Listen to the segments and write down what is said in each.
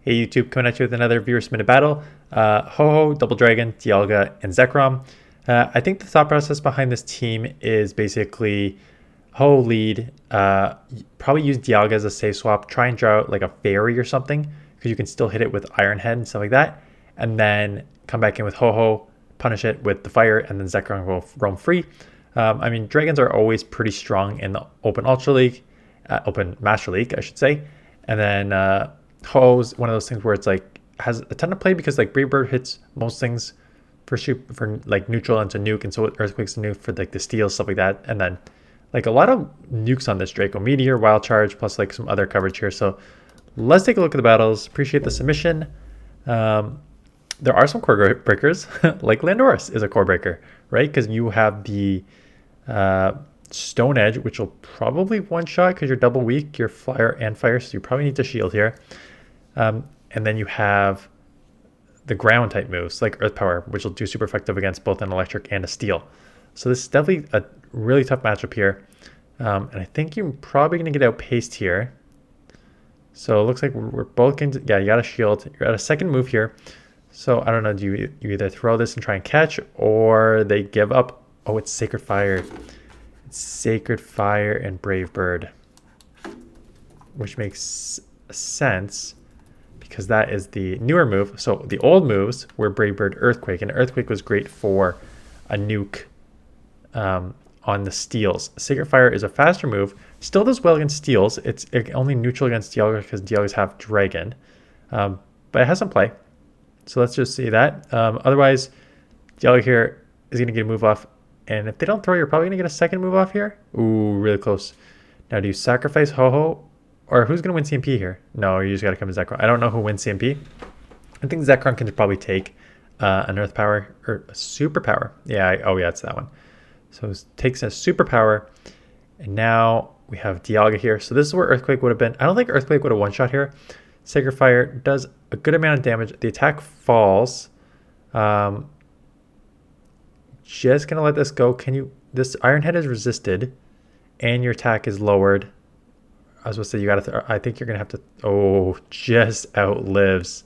Hey YouTube, coming at you with another viewer submitted battle. Ho-Ho, Double Dragon, Dialga, and Zekrom. I think the thought process behind this team is basically Ho-Ho lead, probably use Dialga as a safe swap, try and draw out like a fairy or something, because you can still hit it with Iron Head and stuff like that, and then come back in with Ho-Ho, punish it with the fire, and then Zekrom will roam free. I mean, dragons are always pretty strong in the Open Ultra League, Open Master League, I should say, and then Ho's one of those things where it's like has a ton of play because like Brave Bird hits most things for like neutral into nuke, and so Earthquake's a nuke for like the steel, stuff like that, and then like a lot of nukes on this Draco Meteor, Wild Charge, plus like some other coverage here. So let's take a look at the battles. Appreciate the submission. There are some core breakers, like Landorus is a core breaker, right? Because you have the Stone Edge, which will probably one shot because you're double weak, you're flyer and fire, so you probably need to shield here. And then you have the ground type moves like Earth Power, which will do super effective against both an electric and a steel. So this is definitely a really tough matchup here. And I think you're probably going to get outpaced here. So it looks like we're both going to, yeah, you got a shield. You're at a second move here. So I don't know, do you either throw this and try and catch, or they give up? Oh, it's Sacred Fire. It's Sacred Fire and Brave Bird, which makes sense because that is the newer move. So the old moves were Brave Bird, Earthquake, and Earthquake was great for a nuke on the steels. Sacred Fire is a faster move, still does well against steels. It's only neutral against Dialga because Dialgas have Dragon, but it has some play. So let's just see that. Otherwise, Dialga here is going to get a move off, and if they don't throw, you're probably going to get a second move off here. Ooh, really close. Now, do you sacrifice Ho-Ho? Or who's going to win CMP here? No, you just got to come to Zekrom. I don't know who wins CMP. I think Zekrom can probably take an Earth Power or a Super Power. Yeah, oh yeah, it's that one. So it takes a Super Power, and now we have Dialga here. So this is where Earthquake would have been. I don't think Earthquake would have one-shot here. Sacred Fire does a good amount of damage. The attack falls. Just gonna let this go. Can you? This Iron Head is resisted, and your attack is lowered. I was supposed to say you gotta. I think you're gonna have to. Oh, just outlives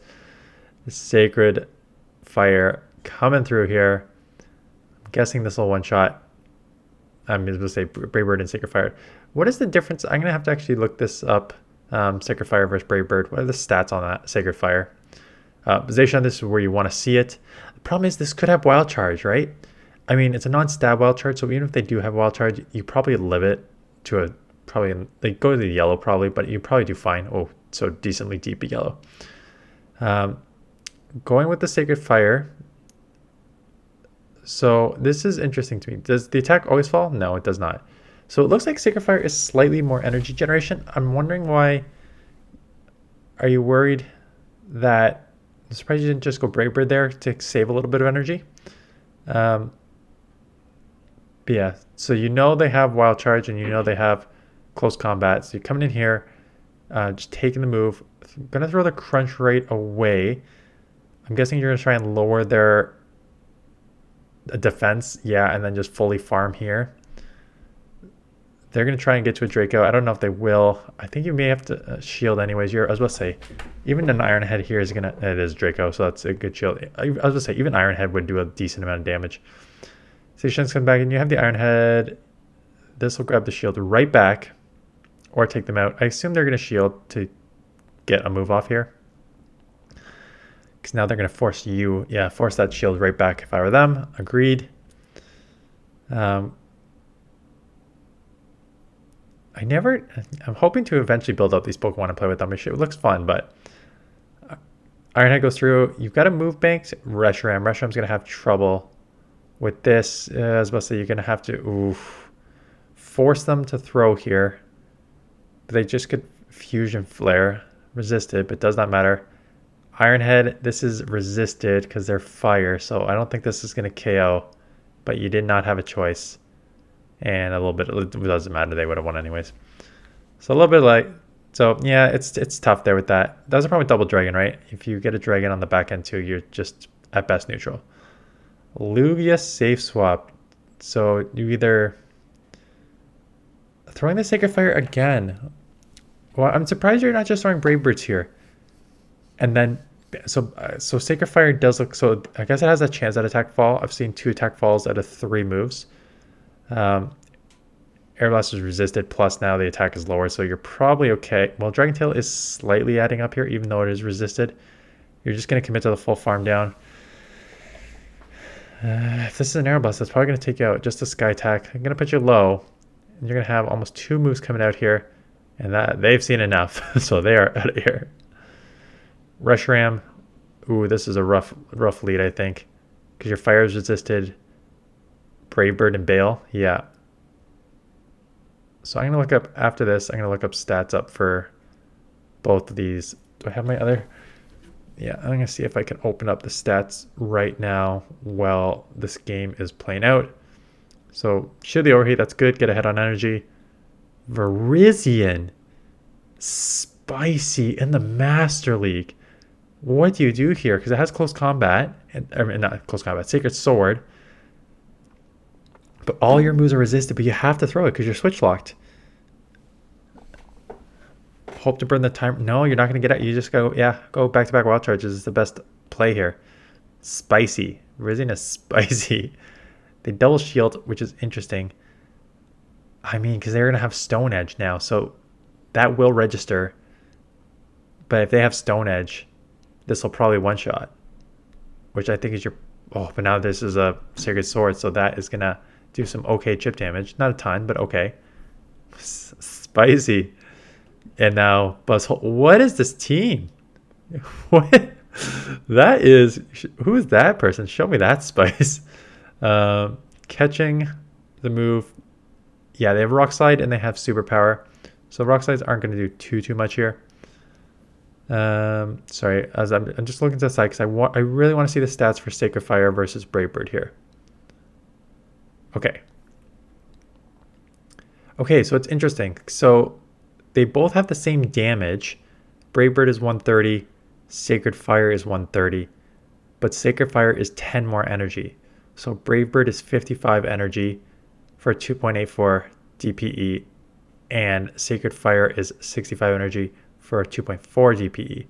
the Sacred Fire coming through here. I'm guessing this will one shot. I'm supposed to say Brave Bird and Sacred Fire. What is the difference? I'm gonna have to actually look this up. Sacred Fire versus Brave Bird. What are the stats on that Sacred Fire? Zacian, this is where you want to see it. The problem is this could have Wild Charge, right? I mean, it's a non-stab Wild Charge, so even if they do have Wild Charge, you probably live it to a probably they go to the yellow probably, but you probably do fine. Oh, so decently deep yellow. Going with the Sacred Fire. So this is interesting to me. Does the attack always fall? No, it does not. So it looks like Sacred Fire is slightly more energy generation. I'm wondering why. Are you worried that? I'm surprised you didn't just go Brave Bird there to save a little bit of energy. But yeah, so you know they have Wild Charge and you know they have close combat. So you're coming in here, just taking the move. I'm gonna throw the crunch rate away. I'm guessing you're gonna try and lower their defense. Yeah, and then just fully farm here. They're going to try and get to a Draco. I don't know if they will. I think you may have to shield anyways. I was about to say, even an Iron Head here is going to... It is Draco, so that's a good shield. I was about to say, even Iron Head would do a decent amount of damage. Zacian's come back, and you have the Iron Head. This will grab the shield right back, or take them out. I assume they're going to shield to get a move off here. Because now they're going to force you... Yeah, force that shield right back if I were them. Agreed. I'm hoping to eventually build up these Pokemon and play with them. It looks fun, but Iron Head goes through. You've got to move banks. Reshiram. Reshiram's going to have trouble with this. I was about to say you're going to have to force them to throw here. They just could Fusion Flare. Resisted, but does not matter. Iron Head, this is resisted because they're fire, so I don't think this is going to KO, but you did not have a choice. And a little bit, it doesn't matter, they would have won anyways. So a little bit like, so yeah, it's tough there with that. That was a problem with Double Dragon, right? If you get a Dragon on the back end too, you're just at best neutral. Lugia safe swap. So you either throwing the Sacred Fire again. Well, I'm surprised you're not just throwing Brave Birds here. And then, so Sacred Fire does look, so I guess it has a chance at attack fall. I've seen 2 attack falls out of 3 moves. Air Blast is resisted, plus now the attack is lower, so you're probably okay. Well, Dragon Tail is slightly adding up here, even though it is resisted. You're just going to commit to the full farm down. If this is an Air Blast, that's probably going to take you out. Just a Sky Attack. I'm going to put you low, and you're going to have almost 2 moves coming out here, and that they've seen enough, so they are out of here. Reshiram. Ooh, this is a rough lead, I think, because your fire is resisted. Brave Bird and Bale, yeah. So I'm going to look up, after this, I'm going to look up stats up for both of these. Do I have my other? Yeah, I'm going to see if I can open up the stats right now while this game is playing out. So, shield the overheat, that's good. Get ahead on energy. Virizion. Spicy in the Master League. What do you do here? Because it has close combat. I mean, not close combat, Sacred Sword. But all your moves are resisted, but you have to throw it because you're switch locked. Hope to burn the time. No, you're not going to get out. You just go, yeah, go back-to-back wild charges is the best play here. Spicy. Virizion is spicy. They double shield, which is interesting. I mean, because they're going to have Stone Edge now, so that will register. But if they have Stone Edge, this will probably one-shot, which I think is your... Oh, but now this is a Sacred Sword, so that is going to do some okay chip damage. Not a ton, but okay. Spicy. And now Buzzhole. What is this team? What? That is... Who is that person? Show me that spice. Catching the move. Yeah, they have Rock Slide and they have Superpower. So Rock Slides aren't going to do too much here. Sorry, as I'm just looking to the side because I really want to see the stats for Sacred Fire versus Brave Bird here. Okay, so it's interesting. So they both have the same damage. Brave Bird is 130, Sacred Fire is 130, but Sacred Fire is 10 more energy. So Brave Bird is 55 energy for 2.84 DPE, and Sacred Fire is 65 energy for 2.4 DPE.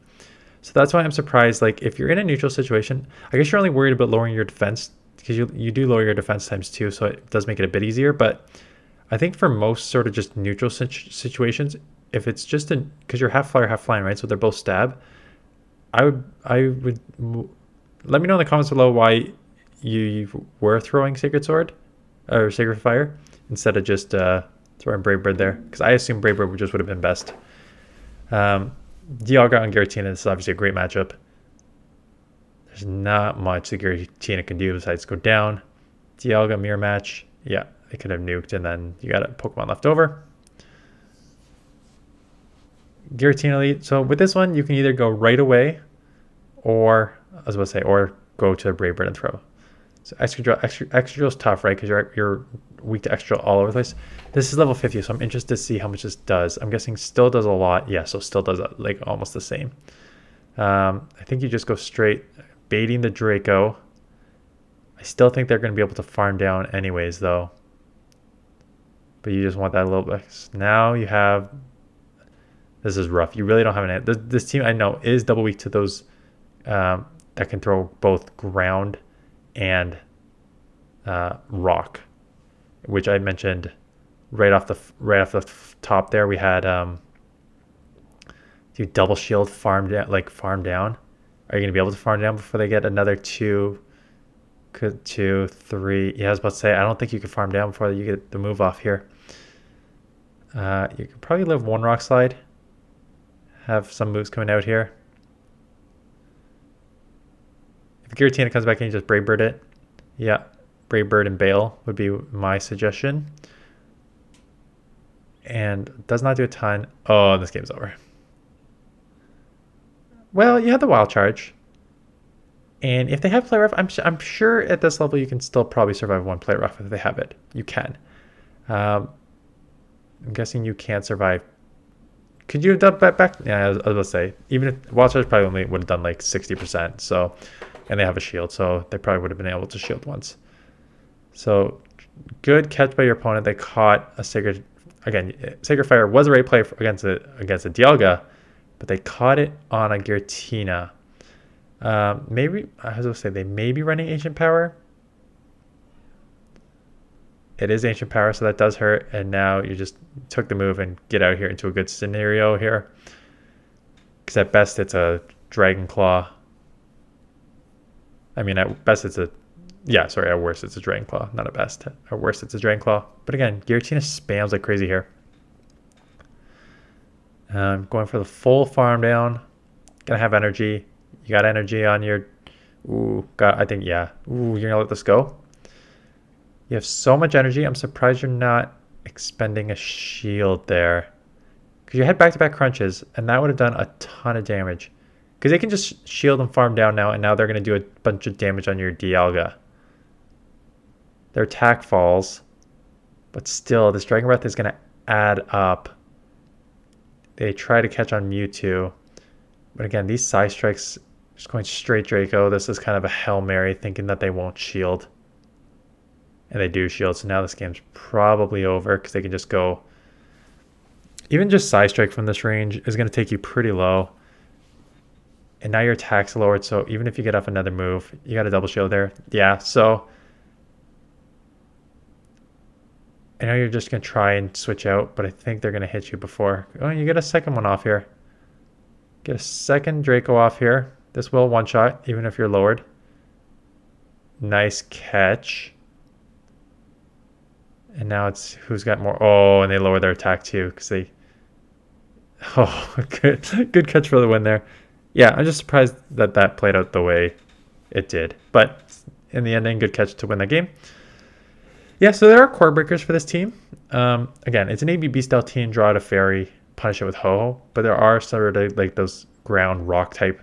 So that's why I'm surprised. Like, if you're in a neutral situation, I guess you're only worried about lowering your defense, because you do lower your defense times 2, so it does make it a bit easier. But I think for most sort of just neutral situations, if it's just because you're half flyer, half flying, right? So they're both stab. I would let me know in the comments below why you were throwing Sacred Sword or Sacred Fire instead of just throwing Brave Bird there, because I assume Brave Bird would have been best. Dialga and Giratina, this is obviously a great matchup. There's not much that Giratina can do besides go down. Dialga mirror match. Yeah, they could have nuked, and then you got a Pokemon left over. Giratina lead. So with this one, you can either go right away, or I was about to say, or go to Brave Bird and throw. So extra drill is tough, right? Because you're weak to extra all over the place. This is level 50, so I'm interested to see how much this does. I'm guessing still does a lot. Yeah, so still does like almost the same. I think you just go straight, baiting the Draco. I still think they're going to be able to farm down anyways, though. But you just want that a little bit. Now you have... This is rough. You really don't have an... This team, I know, is double weak to those that can throw both ground and rock, which I mentioned right off the top there. We had do double shield farm down. Are you gonna be able to farm down before they get another 2, 3? Yeah, I was about to say, I don't think you can farm down before you get the move off here. You could probably live 1 Rock Slide, have some moves coming out here. If Giratina comes back in, you just Brave Bird it. Yeah, Brave Bird and Bale would be my suggestion. And does not do a ton. Oh, this game's over. Well, you have the Wild Charge. And if they have Play Rough, I'm sure at this level you can still probably survive 1 Play Rough if they have it. You can. I'm guessing you can't survive. Could you have done back? Yeah, I was about to say. Even if Wild Charge probably only would have done like 60%. So... And they have a shield, so they probably would have been able to shield once. So good catch by your opponent. They caught a Sacred... Again, Sacred Fire was a great play against a Dialga, but they caught it on a Giratina. Maybe, I was going to say, they may be running Ancient Power. It is Ancient Power, so that does hurt. And now you just took the move and get out here into a good scenario here. Because at best, it's a Dragon Claw. I mean, at best, it's a... Yeah, sorry, at worst, it's a Dragon Claw. Not at best. At worst, it's a Dragon Claw. But again, Giratina spams like crazy here. Going for the full farm down. Gonna have energy. You got energy on your... Ooh, I think, yeah. Ooh, you're gonna let this go? You have so much energy. I'm surprised you're not expending a shield there. Because you had back-to-back crunches, and that would have done a ton of damage. Because they can just shield and farm down now, and now they're going to do a bunch of damage on your Dialga. Their attack falls, but still, this Dragon Breath is going to add up. They try to catch on Mewtwo. But again, these Side Strikes, just going straight Draco. This is kind of a Hail Mary, thinking that they won't shield. And they do shield, so now this game's probably over because they can just go... Even just Side Strike from this range is going to take you pretty low. And now your attack's lowered, so even if you get off another move, you got a double shield there. Yeah, so... I know you're just going to try and switch out, but I think they're going to hit you before. Oh, you get a second one off here. Get a second Draco off here. This will one-shot, even if you're lowered. Nice catch. And now it's who's got more. Oh, and they lower their attack too because they... Oh, good catch for the win there. Yeah, I'm just surprised that that played out the way it did. But in the ending, good catch to win the game. Yeah, so there are core breakers for this team. Again, it's an ABB style team. Draw out a fairy, punish it with Ho-Oh. But there are sort of like those ground rock type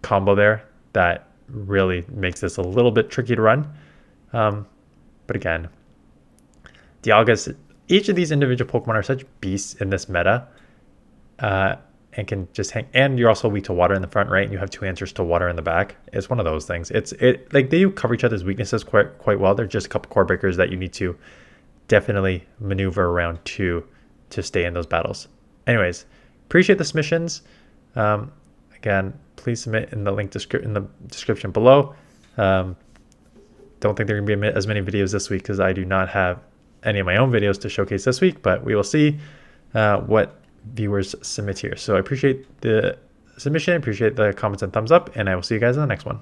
combo there that really makes this a little bit tricky to run. But again... Dialgas, each of these individual Pokemon are such beasts in this meta, and can just hang. And you're also weak to water in the front, right? And you have 2 answers to water in the back. It's one of those things. Like they do cover each other's weaknesses quite well. They're just a couple core breakers that you need to definitely maneuver around to stay in those battles. Anyways, appreciate the submissions. Again, please submit in the link in the description below. Don't think there are going to be as many videos this week because I do not have any of my own videos to showcase this week, but we will see what viewers submit here. So I appreciate the submission, appreciate the comments and thumbs up, and I will see you guys in the next one.